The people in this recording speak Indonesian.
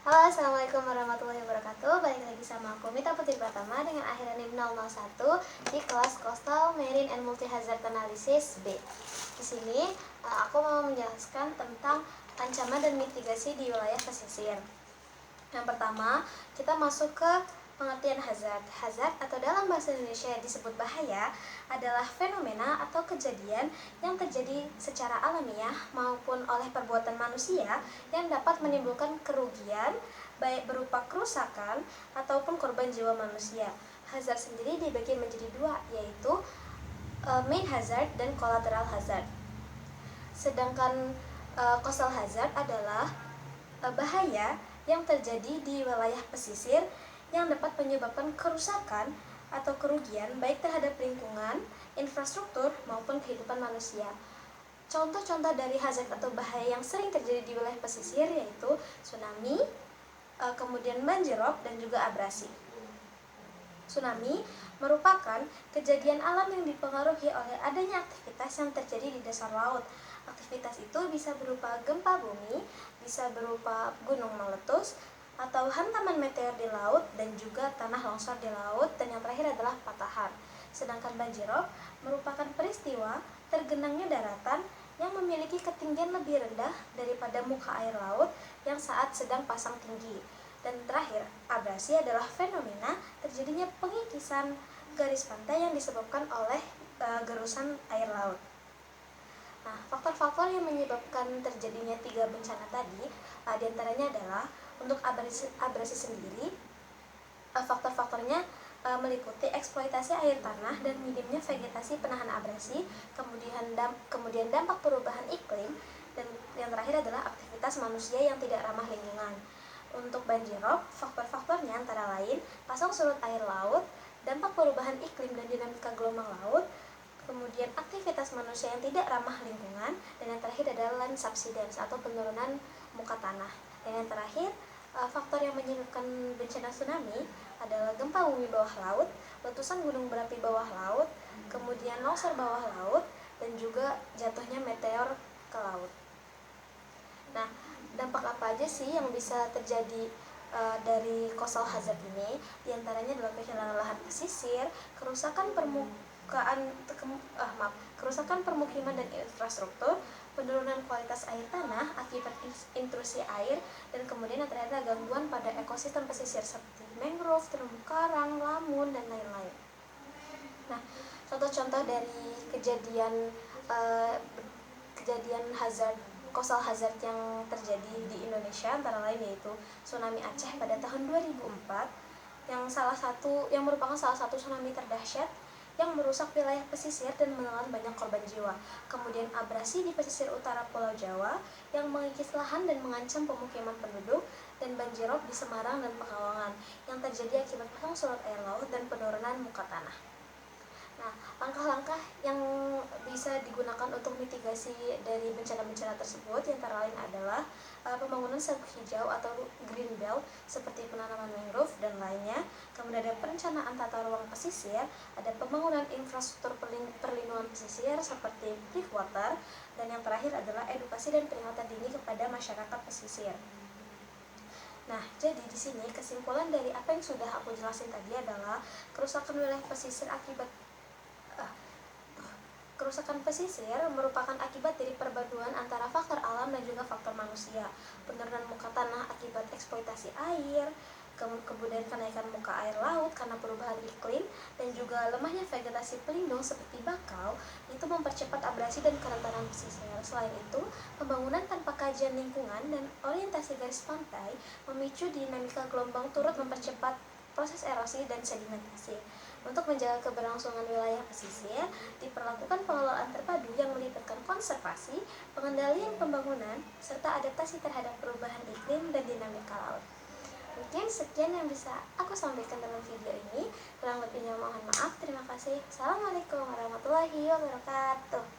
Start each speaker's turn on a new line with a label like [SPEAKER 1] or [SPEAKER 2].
[SPEAKER 1] Halo, assalamualaikum warahmatullahi wabarakatuh. Balik lagi sama aku Mita Putri Pratama dengan akhiran NIM 001 di kelas Coastal Marine and Multi Hazard Analysis B. Di sini aku mau menjelaskan tentang ancaman dan mitigasi di wilayah pesisir. Yang pertama, kita masuk ke pengertian hazard. Hazard atau dalam bahasa Indonesia disebut bahaya adalah fenomena atau kejadian yang terjadi secara alamiah maupun oleh perbuatan manusia yang dapat menimbulkan kerugian baik berupa kerusakan ataupun korban jiwa manusia. Hazard sendiri dibagi menjadi dua, yaitu main hazard dan collateral hazard. Sedangkan coastal hazard adalah bahaya yang terjadi di wilayah pesisir yang dapat menyebabkan kerusakan atau kerugian baik terhadap lingkungan, infrastruktur, maupun kehidupan manusia. Contoh-contoh dari hazard atau bahaya yang sering terjadi di wilayah pesisir yaitu tsunami, kemudian banjirop, dan juga abrasi. Tsunami merupakan kejadian alam yang dipengaruhi oleh adanya aktivitas yang terjadi di dasar laut. Aktivitas itu bisa berupa gempa bumi, bisa berupa gunung meletus, atau hantaman meteor di laut, dan juga tanah longsor di laut, dan yang terakhir adalah patahan. Sedangkan banjirop merupakan peristiwa tergenangnya daratan yang memiliki ketinggian lebih rendah daripada muka air laut yang saat sedang pasang tinggi. Dan terakhir, abrasi adalah fenomena terjadinya pengikisan garis pantai yang disebabkan oleh gerusan air laut. Nah, faktor-faktor yang menyebabkan terjadinya tiga bencana tadi, diantaranya adalah untuk abrasi sendiri, faktor-faktornya meliputi eksploitasi air tanah dan minimnya vegetasi penahan abrasi, kemudian dampak perubahan iklim, dan yang terakhir adalah aktivitas manusia yang tidak ramah lingkungan. Untuk banjirop, faktor-faktornya antara lain pasang surut air laut, dampak perubahan iklim dan dinamika gelombang laut, kemudian aktivitas manusia yang tidak ramah lingkungan, dan yang terakhir adalah land subsidence atau penurunan muka tanah. Dan yang terakhir, faktor yang menyebabkan bencana tsunami adalah gempa bumi bawah laut, letusan gunung berapi bawah laut, kemudian longsor bawah laut, dan juga jatuhnya meteor ke laut. Nah, dampak apa aja sih yang bisa terjadi dari coastal hazard ini? Di antaranya adalah kehilangan lahan pesisir, kerusakan permukiman dan infrastruktur, penurunan kualitas air tanah akibat intrusi air, dan kemudian yang terakhir adalah gangguan pada ekosistem pesisir seperti mangrove, terumbu karang, lamun, dan lain-lain. Nah, contoh-contoh dari kejadian coastal hazard yang terjadi di Indonesia antara lain yaitu tsunami Aceh pada tahun 2004 yang merupakan salah satu tsunami terdahsyat yang merusak wilayah pesisir dan menelan banyak korban jiwa. Kemudian abrasi di pesisir utara Pulau Jawa yang mengikis lahan dan mengancam pemukiman penduduk, dan banjirop di Semarang dan Pekalongan yang terjadi akibat pasang surut air laut dan penurunan muka tanah. Nah, langkah-langkah yang bisa digunakan untuk mitigasi dari bencana-bencana tersebut antara lain adalah pembangunan sabuk hijau atau green belt seperti penanaman mangrove dan lainnya. Kemudian ada perencanaan tata ruang pesisir, ada pembangunan infrastruktur perlindungan pesisir seperti breakwater, dan yang terakhir adalah edukasi dan peringatan dini kepada masyarakat pesisir. Nah, jadi di sini kesimpulan dari apa yang sudah aku jelasin tadi adalah kerusakan wilayah pesisir Kerusakan pesisir merupakan akibat dari perpaduan antara faktor alam dan juga faktor manusia. Penurunan muka tanah akibat eksploitasi air, kemudian kenaikan muka air laut karena perubahan iklim, dan juga lemahnya vegetasi pelindung seperti bakau, itu mempercepat abrasi dan kerentanan pesisir. Selain itu, pembangunan tanpa kajian lingkungan dan orientasi garis pantai memicu dinamika gelombang turut mempercepat proses erosi dan sedimentasi. Untuk menjaga keberlangsungan wilayah pesisir, diperlakukan pengelolaan terpadu yang melibatkan konservasi, pengendalian pembangunan, serta adaptasi terhadap perubahan iklim dan dinamika laut. Mungkin sekian yang bisa aku sampaikan dalam video ini. Kurang lebihnya mohon maaf. Terima kasih. Assalamualaikum warahmatullahi wabarakatuh.